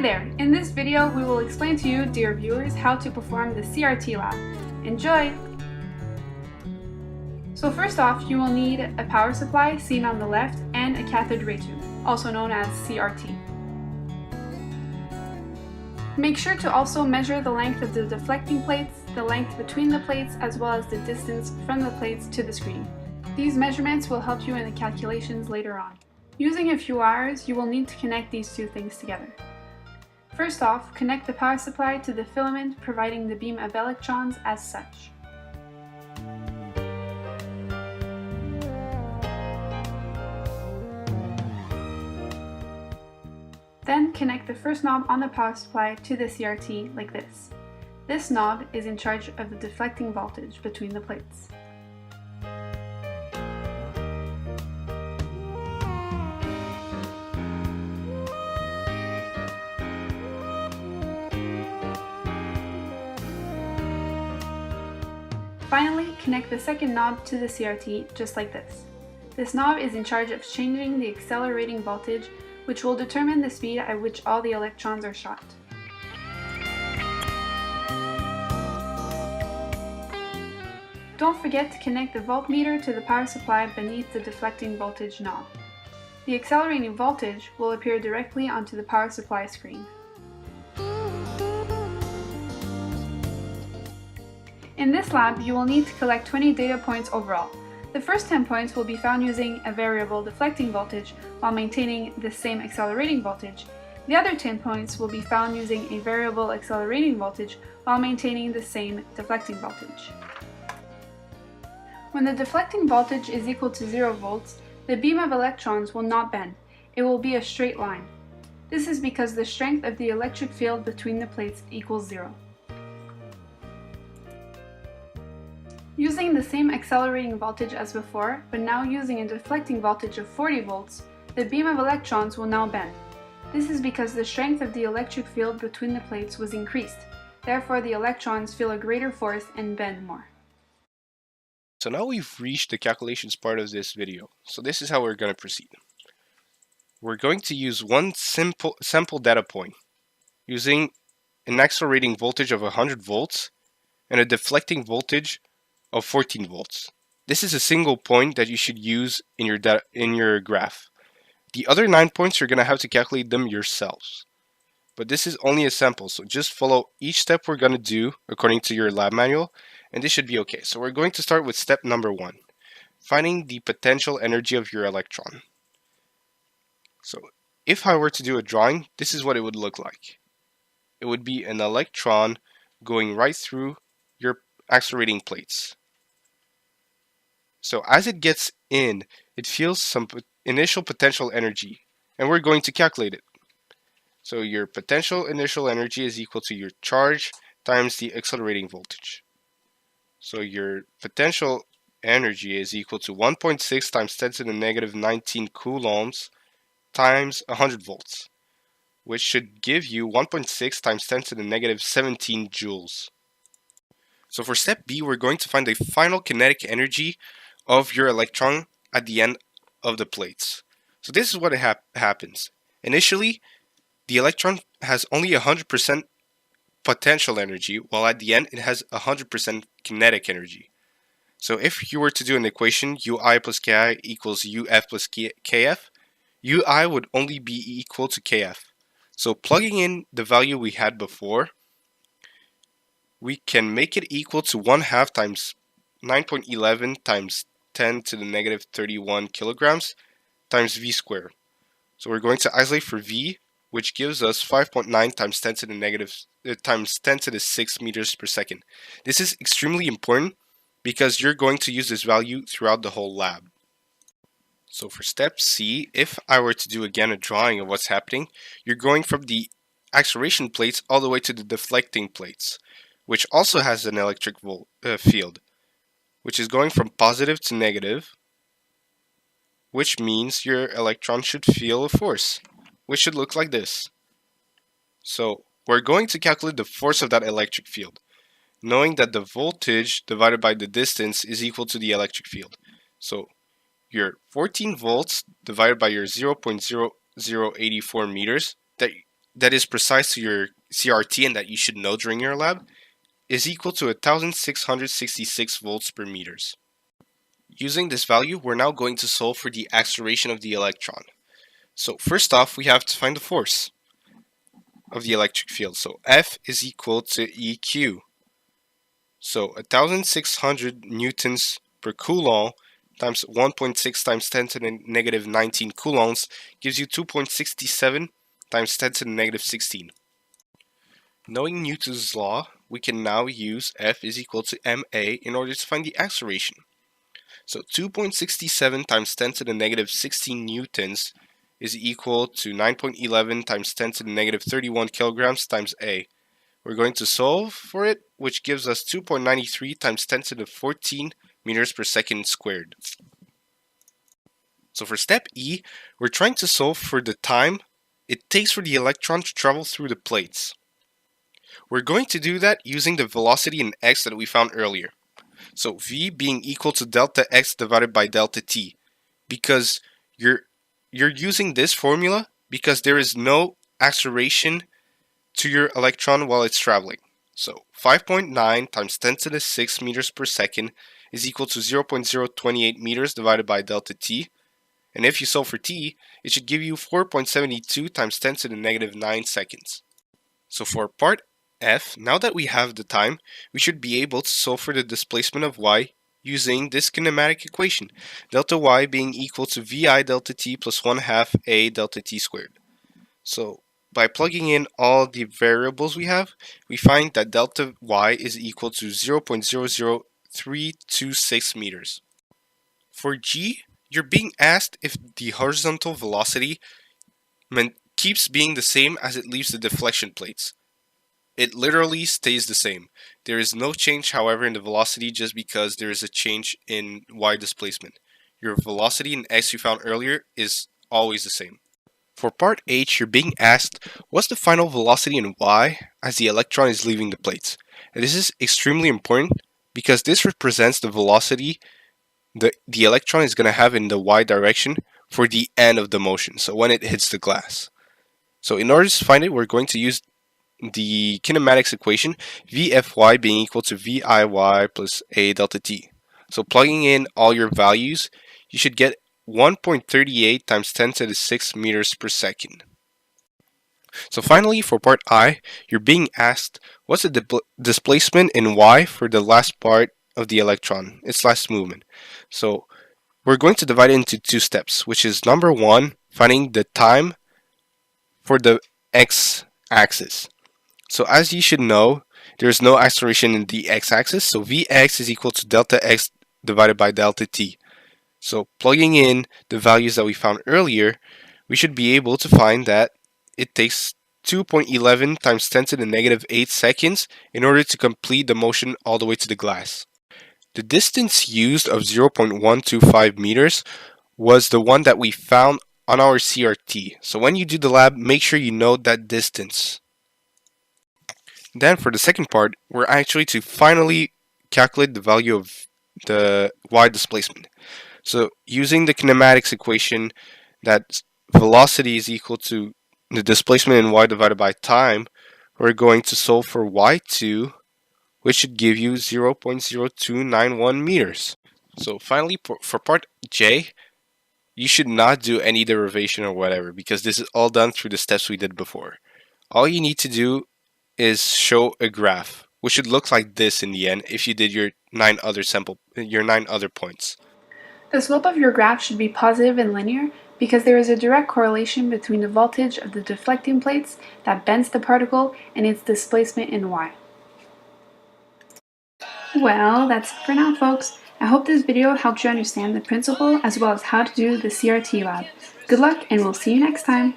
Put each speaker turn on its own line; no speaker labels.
Hi there! In this video, we will explain to you, dear viewers, how to perform the CRT Lab. Enjoy! So first off, you will need a power supply seen on the left and a cathode ray tube, also known as CRT. Make sure to also measure the length of the deflecting plates, the length between the plates, as well as the distance from the plates to the screen. These measurements will help you in the calculations later on. Using a few wires, you will need to connect these two things together. First off, connect the power supply to the filament providing the beam of electrons as such. Then connect the first knob on the power supply to the CRT like this. This knob is in charge of the deflecting voltage between the plates. Finally, connect the second knob to the CRT just like this. This knob is in charge of changing the accelerating voltage, which will determine the speed at which all the electrons are shot. Don't forget to connect the voltmeter to the power supply beneath the deflecting voltage knob. The accelerating voltage will appear directly onto the power supply screen. In this lab, you will need to collect 20 data points overall. The first 10 points will be found using a variable deflecting voltage while maintaining the same accelerating voltage. The other 10 points will be found using a variable accelerating voltage while maintaining the same deflecting voltage. When the deflecting voltage is equal to 0 volts, the beam of electrons will not bend. It will be a straight line. This is because the strength of the electric field between the plates equals 0. Using the same accelerating voltage as before, but now using a deflecting voltage of 40 volts, the beam of electrons will now bend. This is because the strength of the electric field between the plates was increased. Therefore, the electrons feel a greater force and bend more.
So now we've reached the calculations part of this video. So this is how we're going to proceed. We're going to use one simple sample data point using an accelerating voltage of 100 volts and a deflecting voltage of 14 volts. This is a single point that you should use in your graph. The other 9 points you're going to have to calculate them yourselves. But this is only a sample, so just follow each step we're going to do according to your lab manual, and this should be okay. So we're going to start with step number 1, finding the potential energy of your electron. So if I were to do a drawing, this is what it would look like. It would be an electron going right through your accelerating plates. So as it gets in, it feels some initial potential energy, and we're going to calculate it. So your potential initial energy is equal to your charge times the accelerating voltage. So your potential energy is equal to 1.6 times 10 to the negative 19 coulombs times 100 volts, which should give you 1.6 times 10 to the negative 17 joules. So for step B, we're going to find the final kinetic energy of your electron at the end of the plates. So this is what happens. Initially, the electron has only 100% potential energy, while at the end it has 100% kinetic energy. So if you were to do an equation, Ui plus Ki equals Uf plus Kf, Ui would only be equal to Kf. So plugging in the value we had before, we can make it equal to 1/2 times 9.11 times 10 to the negative 31 kilograms times V squared. So we're going to isolate for V, which gives us 5.9 times 10 to the negative times 10 to the 6 meters per second. This is extremely important because you're going to use this value throughout the whole lab. So for step C, if I were to do again a drawing of what's happening, you're going from the acceleration plates all the way to the deflecting plates, which also has an electric field, which is going from positive to negative, which means your electron should feel a force, which should look like this. So we're going to calculate the force of that electric field, knowing that the voltage divided by the distance is equal to the electric field. So your 14 volts divided by your 0.0084 meters, that that is precise to your CRT and that you should know during your lab is equal to 1666 volts per meters. Using this value, we're now going to solve for the acceleration of the electron. So first off, we have to find the force of the electric field. So F is equal to EQ. So 1600 newtons per coulomb times 1.6 times 10 to the negative 19 coulombs gives you 2.67 times 10 to the negative 16. Knowing Newton's law, we can now use F is equal to ma in order to find the acceleration. So 2.67 times 10 to the negative 16 newtons is equal to 9.11 times 10 to the negative 31 kilograms times a. We're going to solve for it, which gives us 2.93 times 10 to the 14 meters per second squared. So for step E, we're trying to solve for the time it takes for the electron to travel through the plates. We're going to do that using the velocity in x that we found earlier. So v being equal to delta x divided by delta t, because you're using this formula because there is no acceleration to your electron while it's traveling. So 5.9 times 10 to the 6 meters per second is equal to 0.028 meters divided by delta t. And if you solve for t, it should give you 4.72 times 10 to the negative 9 seconds. So for part F, now that we have the time, we should be able to solve for the displacement of y using this kinematic equation, delta y being equal to vi delta t plus 1/2 a delta t squared. So by plugging in all the variables we have, we find that delta y is equal to 0.00326 meters. For g, you're being asked if the horizontal velocity keeps being the same as it leaves the deflection plates. It literally stays the same. There is no change, however, in the velocity just because there is a change in y displacement. Your velocity in x you found earlier is always the same. For part H, you're being asked what's the final velocity in y as the electron is leaving the plates. And this is extremely important because this represents the velocity the electron is going to have in the y direction for the end of the motion, so when it hits the glass. So in order to find it, we're going to use the kinematics equation, Vfy being equal to Viy plus a delta t. So plugging in all your values, you should get 1.38 times 10 to the 6 meters per second. So finally, for part I, you're being asked what's the displacement in y for the last part of the electron, its last movement. So we're going to divide it into two steps, which is number one, finding the time for the x-axis. So as you should know, there's no acceleration in the x-axis, so Vx is equal to delta x divided by delta t. So plugging in the values that we found earlier, we should be able to find that it takes 2.11 times 10 to the negative 8 seconds in order to complete the motion all the way to the glass. The distance used of 0.125 meters was the one that we found on our CRT. So when you do the lab, make sure you note that distance. Then for the second part, we're actually to finally calculate the value of the y displacement. So using the kinematics equation that velocity is equal to the displacement in y divided by time, we're going to solve for y2, which should give you 0.0291 meters. So finally, for part J, you should not do any derivation or whatever because this is all done through the steps we did before. All you need to do is show a graph, which should look like this in the end if you did your 9 other points.
The slope of your graph should be positive and linear because there is a direct correlation between the voltage of the deflecting plates that bends the particle and its displacement in y. Well, that's it for now, folks. I hope this video helped you understand the principle as well as how to do the CRT lab. Good luck, and we'll see you next time!